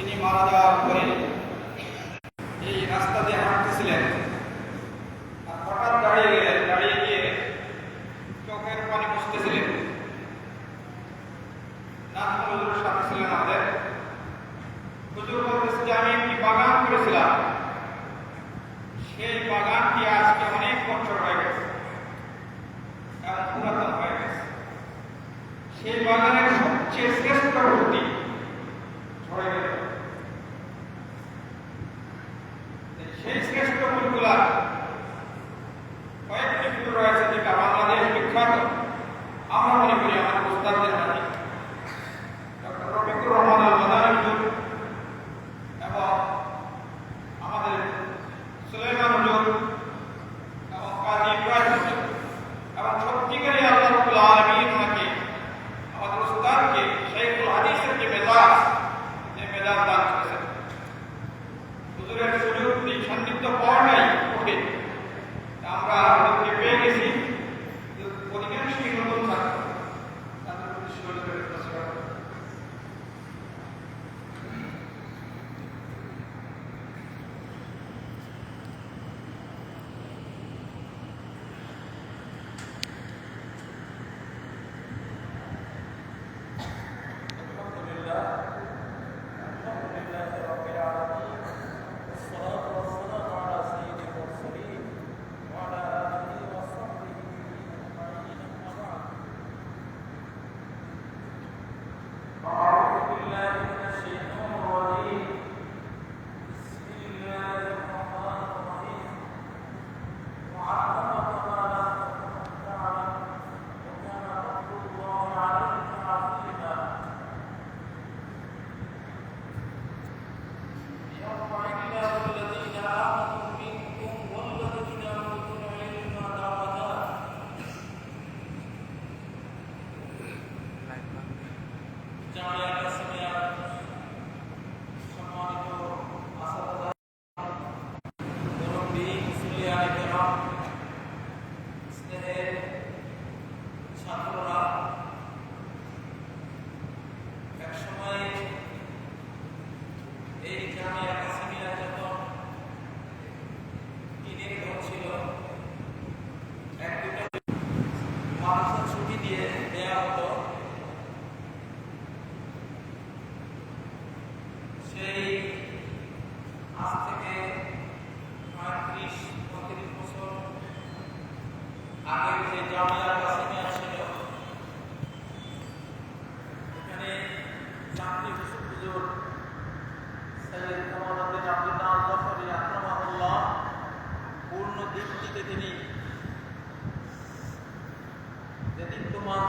তিনি মারা যাওয়ার পরে এই রাস্তা দিয়ে হাঁটতেছিলেন, আর হঠাৎ দাঁড়িয়ে গেলেন। দাঁড়িয়ে গিয়ে চোখের পানি মুছতেছিলেন। নাজমুল হুজুরের সাথে ছিলেন আমাদের। হুজুর বলতেছে যে আমি একটি বাগান করেছিলাম, সেই বাগানটি আজকে অনেক বছর হয়ে গেছে এবং পুরাতন হয়ে গেছে। সেই বাগানের সবচেয়ে শ্রেষ্ঠ ফুলটি ঝরে গেল। সেই শ্রেষ্ঠ ফুলগুলা কয়েকটি ফুল রয়েছে যেটা বাংলাদেশ বিখ্যাত। আমরা মনে করি আমাদের উস্তাদদের নামে ডক্টর রফিকুর রহমান আল মাদানী হুজুর এবং আমাদের সুলাইমান হুজুর এবং কাজী ইব্রাহিম হুজুর এবং সত্যিকারই আল্লাহ রাব্বুল আলামিন ওনাকে আমাদের উস্তাদকে শাইখুল হাদিসের যে মেজাজ দান করেছেন। হুজুরের সুযোগ সান্নিধ্য পাওয়াটাই কঠিন। আমরা আমাদেরকে পেয়ে গেছি অধিকাংশই নতুন ছাত্র, তাদের প্রতি সহযোগিতা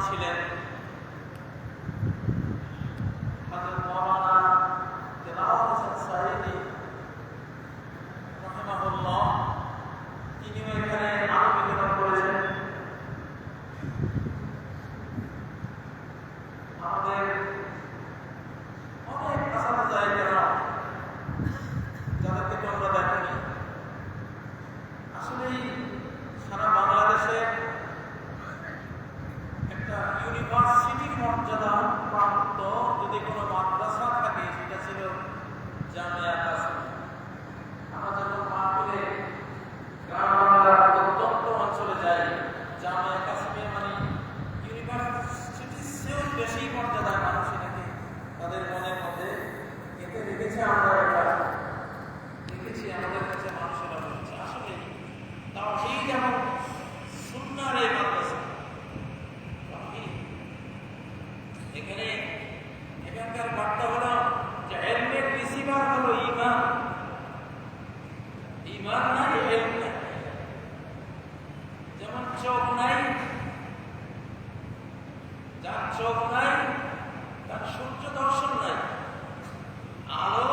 ছিলেন। হযরত মাওলানা তেলাওয়াত হোসেন সাঈদী রাহিমাহুল্লাহ তিনিও এখানে আলোচনা করেছেন। আমাদের অনেক আসাদা যাদেরকে আমরা দেখেনি, আসলেই সারা বাংলাদেশে একটা ইউনিভার্সিটির মর্যাদা প্রাপ্ত যদি কোনো মাদ্রাসা থাকে সেটা ছিল জামিয়া কাসিমিয়া। আমরা যখন মাহফিলে গ্রাম বাংলার প্রত্যন্ত অঞ্চলে যাই, জামিয়া কাসিমিয়া মানে ইউনিভার্সিটির চেয়েও বেশি মর্যাদায় মানুষ এটাকে তাদের মনের মধ্যে এতে রেখেছে। আমরা এটা দেখেছি, আমাদের কাছে মানুষেরা বলছে আসলে তাও সেই যেমন সুন্নাহর এই মাদ্রাসা এখানে এখানকার বার্তা হলো যে ইলমের রিসিভার হলো ঈমান। ঈমান নাই, ইলম নাই। যেমন চোখ নাই, যার চোখ নাই তার সূর্য দর্শন নাই, আলো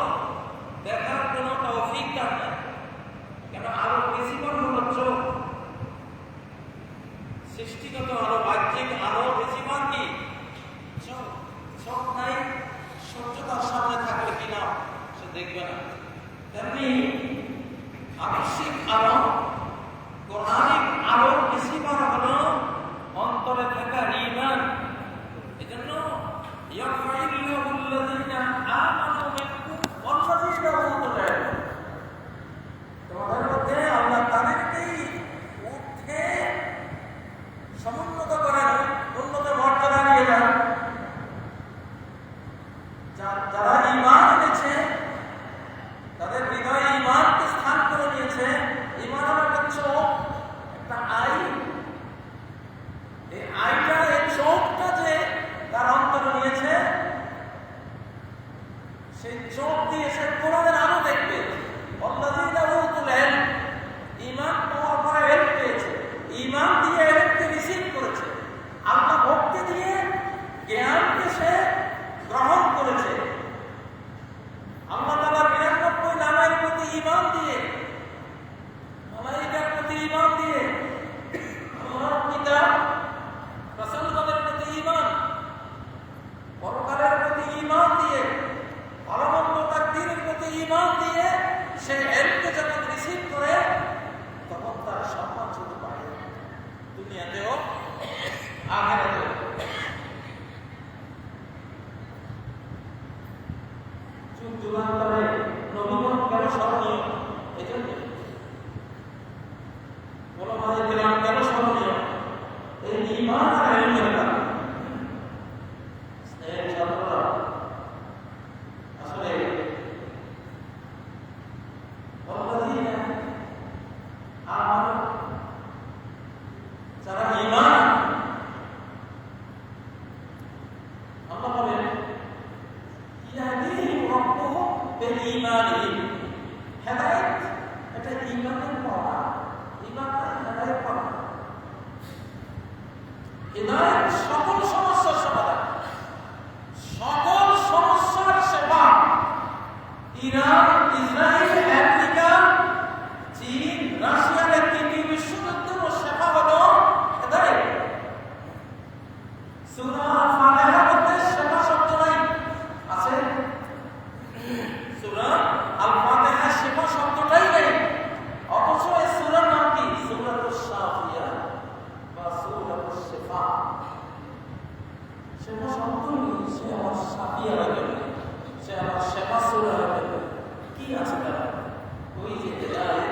যারা ঈমান এনেছে, তাদের হৃদয়ে ঈমানকে স্থান করে নিয়েছে। ঈমান হলো একটা চোখ, একটা আই। এই আইটা, এই চোখটা যে তার অন্তরে নিয়েছে, সেই চোখ দিয়ে সে কোরআনের আলো দেখবে। আল্লাযীনা উতুল ইলম, ঈমান পাওয়ার পরে ইলম পেয়েছে, ঈমান দিয়ে ইলমকে রিসিভ করেছে, আল্লাহ ভক্তি দিয়ে জ্ঞানকে সে গ্রহণ করেছে, আল্লাহ তাআলার ৯৯ নামের প্রতি ঈমান দিয়ে, মালায়েকার প্রতি ঈমান দিয়ে, আল্লাহর কিতাব রাসূলগণের প্রতি ঈমান, পরকালের প্রতি ঈমান দিয়ে, ভালো-মন্দ তাকদীরের প্রতি ঈমান দিয়ে সে ইলমকে যখন রিসিভ করে, তখন তার সম্মান শুধু বাড়ে, দুনিয়াতেও আখিরাতেও। যুগান্তরে নবীগণ কেন স্মরণীয়? এই জন্য ওলামায়ে কেরাম কেন স্মরণীয়? এই ঈমান আর ইলমের কারণে। স্নেহের ছাত্ররা, আসলে ওয়াল্লাযীনা আমানু, যারা ঈমান, আল্লাহ বলেন ইয়াহদিহিম রাব্বুহুম বিঈমানিহিম। হেদায়েত এটা ঈমানের পাওয়া, ঈমান হেদায়েত পাওয়া। হেদায়েত সকল সমস্যার সমাধান, সকল সমস্যার সেবা। ইরান, ইসরায়েল, আমেরিকা, চীন, রাশিয়ার তৃতীয় বিশ্বযুদ্ধের সেবা হলো হেদায়েত। সূরা আল-ফাতিহার মধ্যে সেবা শব্দ নাই, আছে? সূরা আল-ফাতিহা সেবা শব্দটাই নেই, অথচ এই সূরার নাম কি? সূরাতুশ শাফিয়া বা সূরাতুশ শিফা। সেবা শব্দ নেই, সে আমার শাফিয়া হবে, সে আমার সেবা সূরা হবে। কি আছে তার? ওই যে হেদায়েত,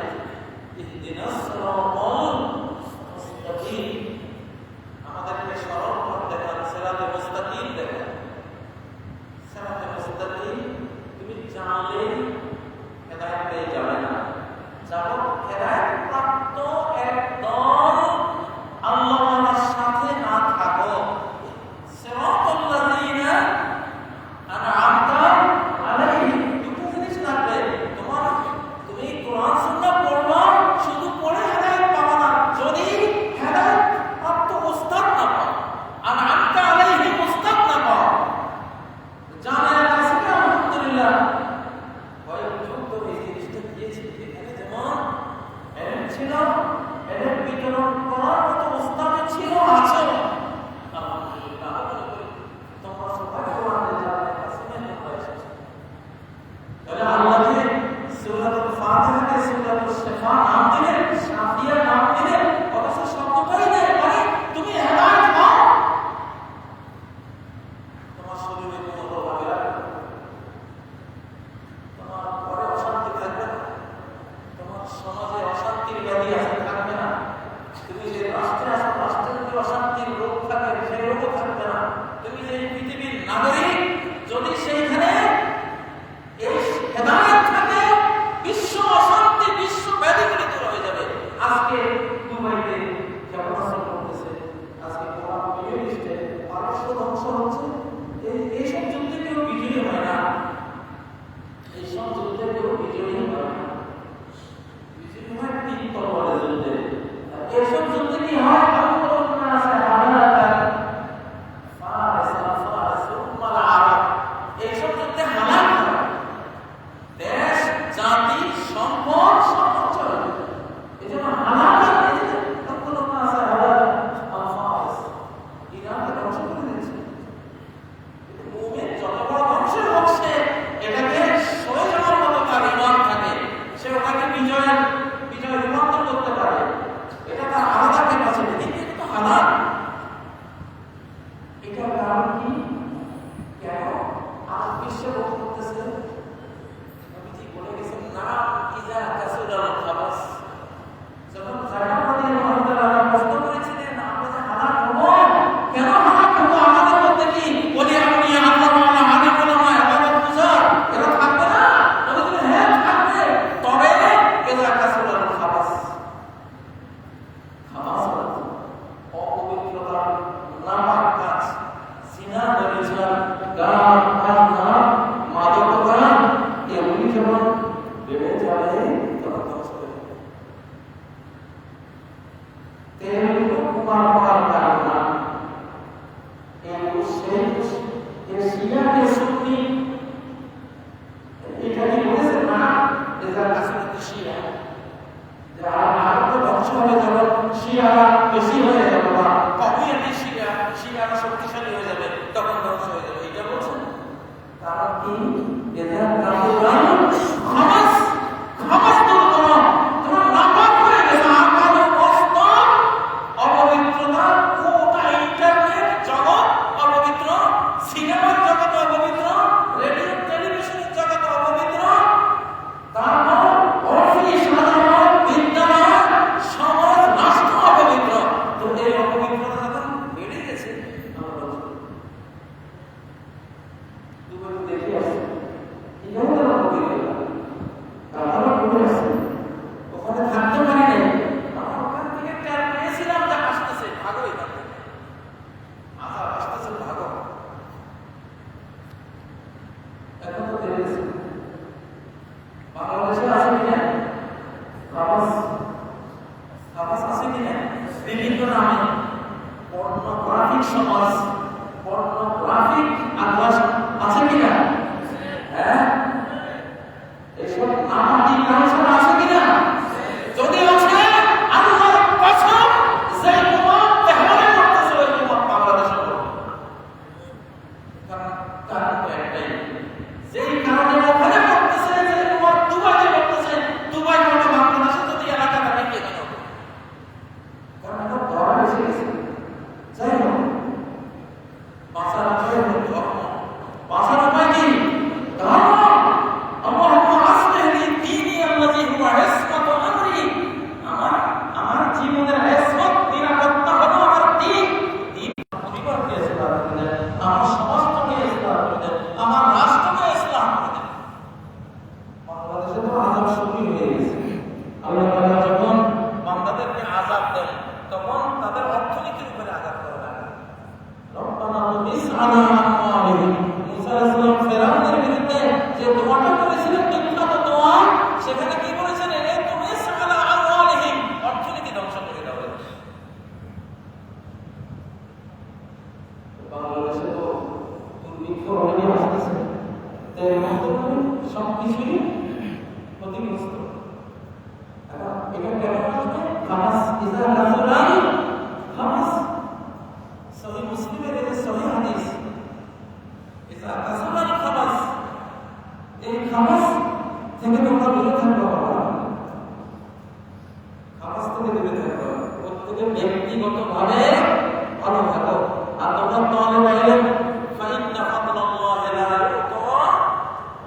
ইহদিনাস সিরাতাল মুস্তাকিম, আমাদেরকে সরল পথ দেখান, সিরাতে মুস্তাকিম দেখান। সিরাতে মুস্তাকিম তুমি জানলে হেদায়েত পেয়ে যাবে না। যখন হেদায়েত প্রাপ্ত একদল আল্লাহর সাথে না থাকো, সিরাতাল্লাযীনা আনআমতা আলাইহিম, দুটো জিনিস লাগবে। তোমার এরা কাফুরান খামাস খামাস তোমরা তোমরা নাপাক হয়ে গেছো আকাল অবস্থ অপবিত্রতা গোটা ইন্টারনেট জগৎ অপবিত্র সিনেমার জগৎ অপবিত্র রেডিও টেলিভিশনের জগৎ অপবিত্র তারপর অফিস আদালত বিদ্যালয় সমাজ রাষ্ট্র অপবিত্র তো এই অপবিত্রতা যখন বেড়ে গেছে আমরা দুবার দেখে আসি এখানে তো অপবিত্রতা তারপর ঘুরে আসি ওখানে থাকতে পারি নাই আমরা ওখান থেকে টের পেয়েছিলাম যে আসতেছে ভাগো এখান থেকে আসতেছে ভাগো এখন তো দেখেছি বাংলাদেশে আছে কিনা খামাস আছে কিনা বিভিন্ন নামে পর্নোগ্রাফিক সমাজ পর্নোগ্রাফিক আগ্রাস আছে কিনা হ্যাঁ এসব নামাদি কালচার আছে কিনা যদি আছে আল্লাহর কসম যে তোমার তেহরানে করতেছে ওই তোমার বাংলাদেশে কারণ তো একটাই যেই কারণে ওখানে করতেছে যে তোমার দুবাইতে করতেছে দুবাই মতো বাংলাদেশে যদি এলাকা থাকে কে জানো কারণ এটা ধরা বেশি গেছে যাই হোক বাঁচার উপায় হলো ধর্ম বাঁচার উপায় কি ধর্ম আল্লাহুম্মা আসলিহলি দীনি আল্লাযী হুয়া ইসমাতু আমরি আমার জীবনের ইসমাত নিরাপত্তা হলো আমার দ্বীন পরিবার দিয়েছে আমার সমাজকে ইসলাম করে দেন আমার রাষ্ট্রকে ইসলাম করে দেন বাংলাদেশে তো আযাব শুরু হয়ে গেছে আল্লাহ তাআলা যখন বান্দাদেরকে আযাব দেন তখন তাদের অর্থনীতির উপরে আযাব করা লাগে রব্বানা তুমিস আলা আমওয়ালিহিম মুসা আলাইহিস সালাম ফেরাউনের বিরুদ্ধে যে দোয়াটা করেছিলেন বিখ্যাত দোয়া সেখানে কি বলেছেন এ তুমিস আলা আমওয়ালিহিম অর্থনীতি ধ্বংস করে দাও বাংলাদেশে তো দুর্ভিক্ষ অলরেডি আসতেছে এর মাধ্যমে সবকিছুই ক্ষতিগ্রস্ত এখন এটা কেন আসবে খামাস ইজা রাজুলান খামাস সহিহ মুসলিমের এই সহিহ হাদিস ইজা রাজুলান খামাস এই খামাস থেকে তোমরা দূরে থাকবে খামাস থেকে দূরে থাকবে প্রত্যেকে ব্যক্তিগতভাবে ভালো থাকো আর তোমরা তালেব ইলম ফাইন্না ফাদলাল্লাহি লা ইউতা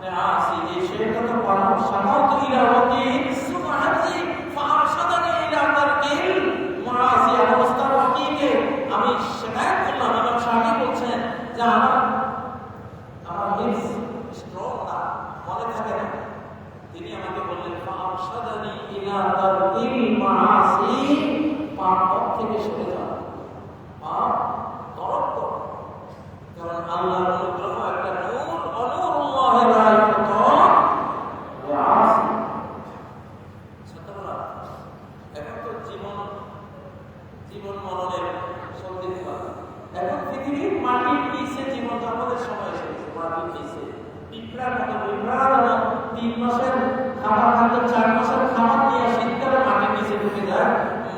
লিআসি এই শেরটা তো পড়া সামাত ইলা ওয়াকিল সুবহানাল্লাহি ফারশাদানি ইলা তারকিল মাআসি অবস্থার ওয়াকিলকে আমি শিকায়ত করলাম ইমাম শাফি বলছেন যে আমার হিপস স্ট্রং না মনে থাকে না তিনি আমাকে বললেন ফারশাদানি ইলা তারকিল মাআসি পাপ থেকে সরে যাও পাপ তরক করো কারণ আল্লাহর অনুগ্রহ একটা নূর অনুরুল্লাহি লা ইউতা লিআসি ছোটবেলা এখন তো জীবন মরণের সন্ধিক্ষণ এখন পৃথিবীর মাটির নিচে জীবন যাপনের সময় এসে গেছে মাটির নিচে পিঁপড়ার মতো পিঁপড়ার মতো 3 মাসের খাবার খাদ্য 4 মাসের খাবার নিয়ে শীতকালে মাটির নিচে ঢুকে যায়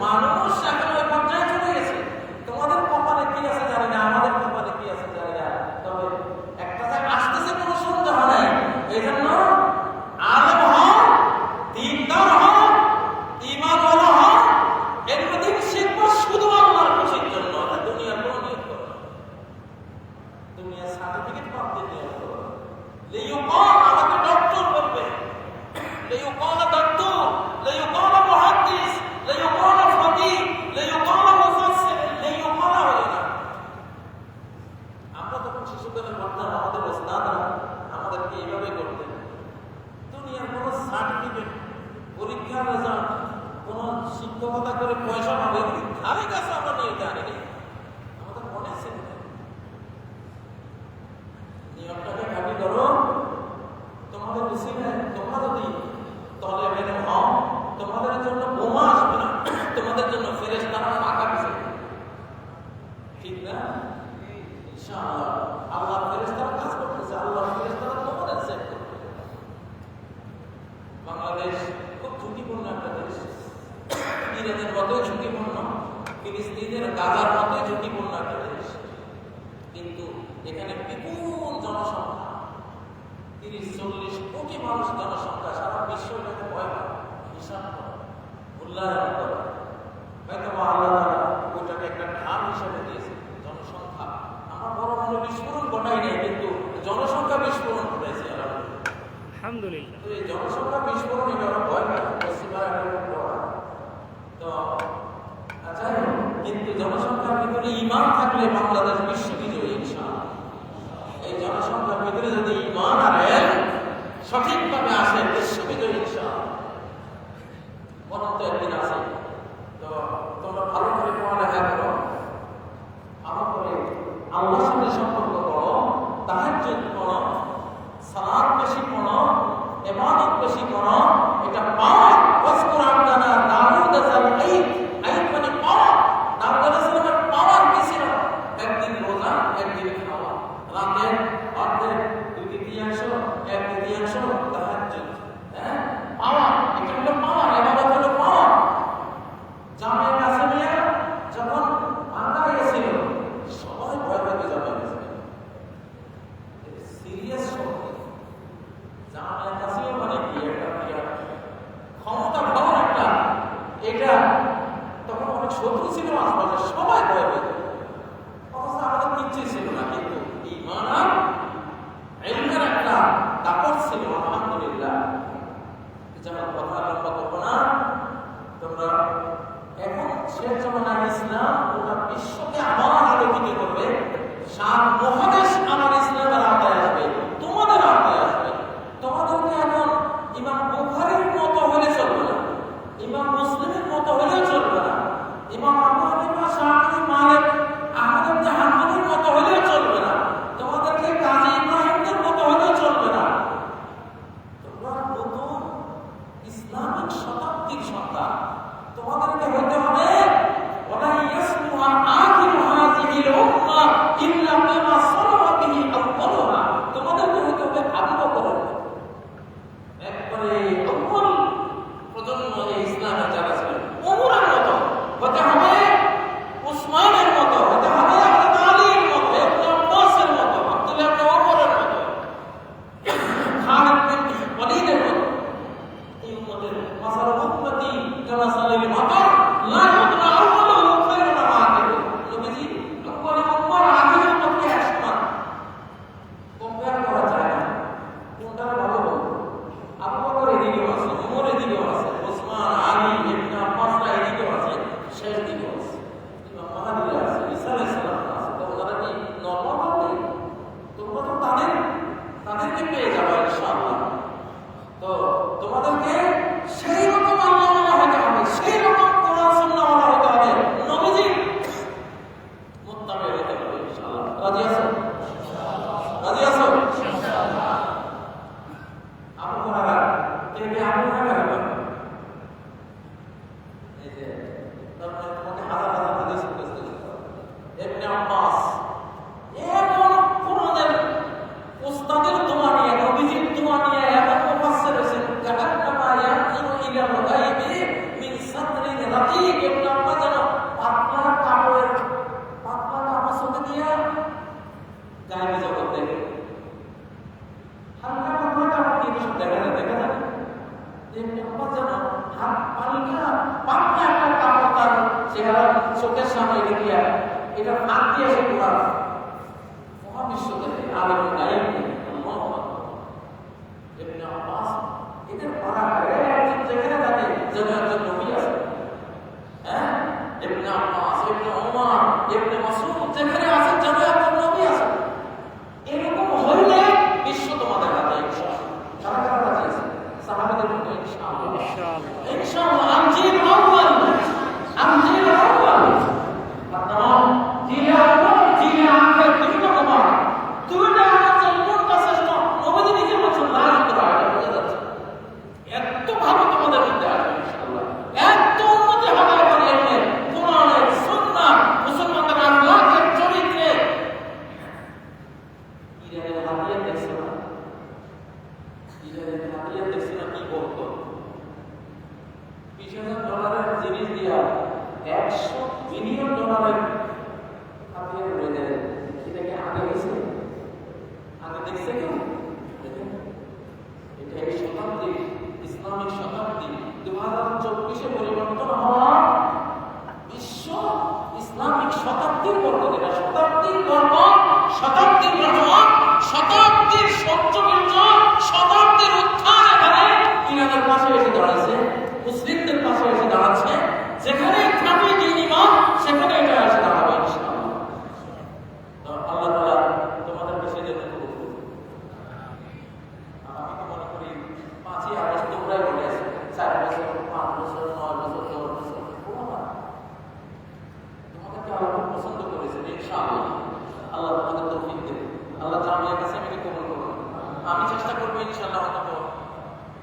মানুষ এখন ওই পর্যায়ে চলে গেছে তোমাদের কপালে কি আছে জানি না আমাদের কপালে কি আছে জানি না তবে একটা জায়গা আসতেছে কোনো সন্দেহ নাই এই জন্য আলেম হও দিনদার হও ঈমানওয়ালা হও এগুলো দিন শিখবো শুধু আল্লাহর খুশির জন্য দুনিয়ার কোনো নিয়ত করো দুনিয়ার সার্টিফিকেট প্রাপ্তির নিয়ত করো লিইউকাল আমাকে ডক্টর বলবে লিইউকাল ডক্টর লিইউকাল মুহাদ্দিস লিইউকাল ফাকিহ লিইউকাল মুফাসসির লিইউকাল উলামা আমরা তখন শিশুকালে পড়তাম আমাদের ওস্তাদরা আমাদেরকে এইভাবে করতেন দুনিয়ার কোনো সার্টিফিকেট পরীক্ষার রেজাল্ট কোনো শিক্ষকতা করে পয়সা পাবে ধারে কাছে আমরা নিয়ে জানি না আমাদের মনে ছিল নিয়মটাকে খালি করো তোমাদের বেশি তোমরা যদি তলে বেঁধে হও তোমাদের জন্য বোমা আসবে না তোমাদের জন্য ফেরেশতারা ফাঁকা দিবে ঠিক না ইনশাআল্লাহ আল্লাহ ফেরেশতারা কাজ করতেছে আল্লাহ ফেরেশতারা তোমাদের সেভ করবে বাংলাদেশ খুব ঝুঁকিপূর্ণ একটা দেশ ইরানের মতো ঝুঁকিপূর্ণ 30-40 কোটি মানুষ জনসংখ্যা, সারা বিশ্ব এটাকে ভয় পায়, হিসাব করে, মূল্যায়ন করে। হয়তো আল্লাহ তাআলা ওইটাকে একটা নাম হিসেবে দিয়েছে জনসংখ্যা। আমার বড় বড় বিস্ফোরণ ঘটাই নাই, কিন্তু জনসংখ্যা বিস্ফোরণ ঘটেছে আলহামদুলিল্লাহ। তো এই জনসংখ্যা বিস্ফোরণ এটা ভয় পায়, তো আচ্ছা, কিন্তু জনসংখ্যার ভিতরে ঈমান থাকলে বাংলাদেশ বিশ্ব বিজয়ী ইনশাআল্লাহ। এই জনসংখ্যার ভিতরে যদি ঈমান আর সঠিকভাবে আসে, বিশ্ব বিজয়ী ইনশাআল্লাহ। অনন্ত একদিন আছে। তো তোমরা ভালো করে পড়ালেখা করো, ভালো করে আল্লাহর সাথে সম্পর্ক করো, তাহাজ্জুদ করো, সালাত বেশি করো, ইবাদত বেশি করো। এটা পাওয়া ওয়াজকুর আবদানা দাউদ যাল আইদ, আইদ মানে পাওয়া। দাউদ আলাইহিস সালামের পাওয়ার কি ছিল? একদিন রোজা, একদিন খাওয়া, রাতের অর্ধেক 2/3, 1/3 তাহাজ্জুদ। হ্যাঁ, পাওয়া, এটা হলো পাওয়া, ইবাদত হলো পাওয়া। জামে কাসমিয়া যখন ভাঙা গেছিল, সবাই ভয় পেয়ে যাবে, সিরিয়াস শক্তি। জামে কাসমিয়া মানে কি? একটা ক্ষমতা ভালো একটা, এটা তখন অনেক শত্রু ছিল আশপাশে, সবাই ভয় পেত। অথচ আমাদের কিচ্ছুই ছিল না, কিন্তু ঈমান আর ইলমের একটা দাপট ছিল আলহামদুলিল্লাহ। যেমন কথা লম্বা করবো না, তোমরা এখন শেষ জমানার ইসলাম গোটা বিশ্বকে আবার আলোকিত করবে। 7 মহাদেশ আমার ইসলামের আওতায় আসবে, তোমাদের আওতায় আসবে। তোমাদেরকে এখন ইমাম বুখারীর মতো হলে চলবে না, ইমাম মুসলিমের মতো হলেও চলবে না, ইমাম আবু হানিফা, শাফিঈ, মালিক, আহমদ ইবনে হাম্বলের মতো হলেও চলবে না, তোমাদেরকে কাজী ইব্রাহিমের মতো হলেও চলবে না। তোমরা নতুন ইসলামিক শতাব্দীর সন্তান, তোমাদেরকে হতে হবে ওয়ালা ইয়াসলুহা আখিরু হাযিহিল উম্মাহ ইল্লা বিমা সালাহা বিহি আউয়ালুহা। তোমাদেরকে হতে হবে আবু বকর, একবারে আউয়াল প্রজন্ম এই ইসলামে যারা ছিলেন, ওমরের মতো হতে হবে, উসমানের মতো হতে হবে, হযরত আলীর মতো, ইবনে আব্বাসের মতো, আব্দুল্লাহ ইবনে ওমরের মতো, খালিদ বিন ওয়ালিদের মতো। এই উম্মতের মাসাল উম্মতি কামাসালিল মাতার লা ইউদরা আউয়ালুহু খায়রুন মা আখিরু। নবীজি আউয়াল উম্মাহ আখিরের মধ্যে একসমান, কম্পেয়ার করা যায় না। কোনটা ভালো বলবো? আবু বকর এদিকেও আছে, ওমর এদিকেও আছে, ওসমান, আলী, ইবনে আব্বাসরা এদিকেও আছে, শেষ দিকেও আছে, ইমাম মাহদী আছে, ঈসা আলাইহিস সালাম আছে। তো ওনারা কি নরমাল নেই? তোমরা তো তাদেরকে পেয়ে যাবে ইনশাআল্লাহ। তো তোমাদেরকে সেই রকম আল্লাহওয়ালা হতে হবে, সেই রকম কোরআন সুন্নাহওয়ালা হতে হবে, নবীজি মুত্তাবি হতে হবে ইনশাআল্লাহ। রাজি আছো? রাজি আছো? আবু হুরায়রা, কে আবু হুরায়রা হবে? এই যে তারপরে তোমাকে হাজার হাজার হাদিস মুখস্থ করতে হবে। ইবনে আব্বাস, এমন কোরআনের উস্তাদের দোয়া নিয়ে, নবীজির দোয়া নিয়ে এমন মুফাসসির হয়েছেন, কান্নামা ইয়ানজুরু ইলাল গায়বি মিন সাদরিন রাকিক। ইবনে আব্বাস যেন পাতলা কাপড় চোখে দিয়ে গায়বী জগৎ দেখে। হালকা পাতলা কাপড় দিয়ে সব দেখা যায়। ইবনে আব্বাস যেন হালকা পাতলা একটা কাপড় তার চেহারা চোখের সামনে রেখে এটা ফাঁক দিয়ে সে কোরআন মহাবিশ্ব দেখে, আলেমুল গায়ব দেখে। আল্লাহু আকবার। ইবনে আব্বাস এদের পড়া একজন যেখানে থাকে যেন একজন নবী আছে। হ্যাঁ, ইবনে আব্বাস, ইবনে ওমর, ইবনে মাসউদ যেখানে আছেন যেন একজন নবী আছে। এরকম হইলে বিশ্ব তোমাদের হাতে ইনশাআল্লাহ। কারা কারা রাজি আছে? সাহাবাদের মতো ইনশাআল্লাহ। ইনশাআল্লাহ। আমজিল আউয়াল, আমজিল আউয়াল, বর্তমান জিলে আউয়াল, জিলে আখির, দুইটা তোমার, দুইটা আমার জন্য করবো ইনশাআল্লাহ অন্তত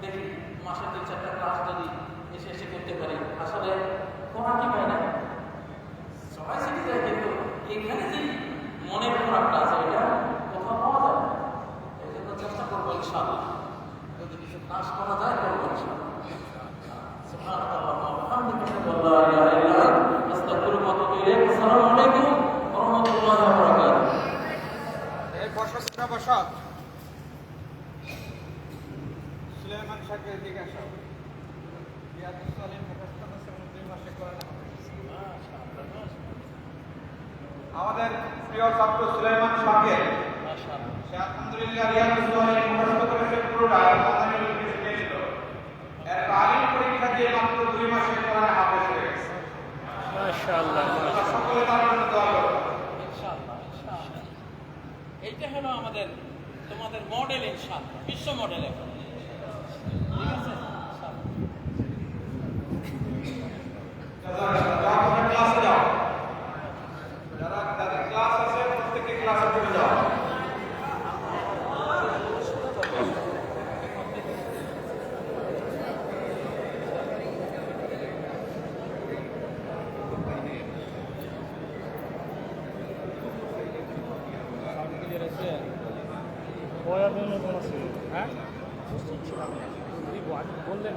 দেখি মাসে 2-4টা ক্লাস যদি এসে করতে পারি। আসলে পড়াটি পাই না, সবাই শিখে যায়, কিন্তু এখানে যে মনের খোরাকটা আছে এটা কোথাও পাওয়া যায় না। এই জন্য চেষ্টা করবো ইনশাআল্লাহ, যদি কিছু ক্লাস করা যায় করবো ইনশাআল্লাহ। সুবহানাল্লাহ, আলহামদুলিল্লাহ, লা ইলাহা ইল্লা আনতা, আস্তাগফিরুকা ওয়া আতুবু ইলাইক। আসসালামু আলাইকুম ওয়া রাহমাতুল্লাহি ওয়া বারাকাতুহু। এই বসতটা বসত সুলাইমান শাকের দিকে আসো। রিয়াদুস সালিহিন মুখস্থ করেছেন 2 মাসে করা না। আমাদের প্রিয় ছাত্র সুলাইমান শাকের মাশাআল্লাহ, সে আলহামদুলিল্লাহ রিয়াদুস সালিহিন মুখস্থ করেছে পুরোটা, আমাদের কিছু পেয়েছিল। এর তালিম পরীক্ষা দিয়ে মাত্র 2 মাসে কোরআন হাফেজ হয়ে গেছে। মাশাআল্লাহ, আমরা সকলে তার জন্য দোয়া করব। ইনশাআল্লাহ, ইনশাআল্লাহ। এইটা হলো আমাদের তোমাদের মডেল, ইনশাআল্লাহ বিশ্ব মডেল এখন। ঠিক আছে, যারা ক্লাসে যাও, যাদের ক্লাস আছে প্রত্যেকে ক্লাসে চলে যাও। হ্যাঁ বললেন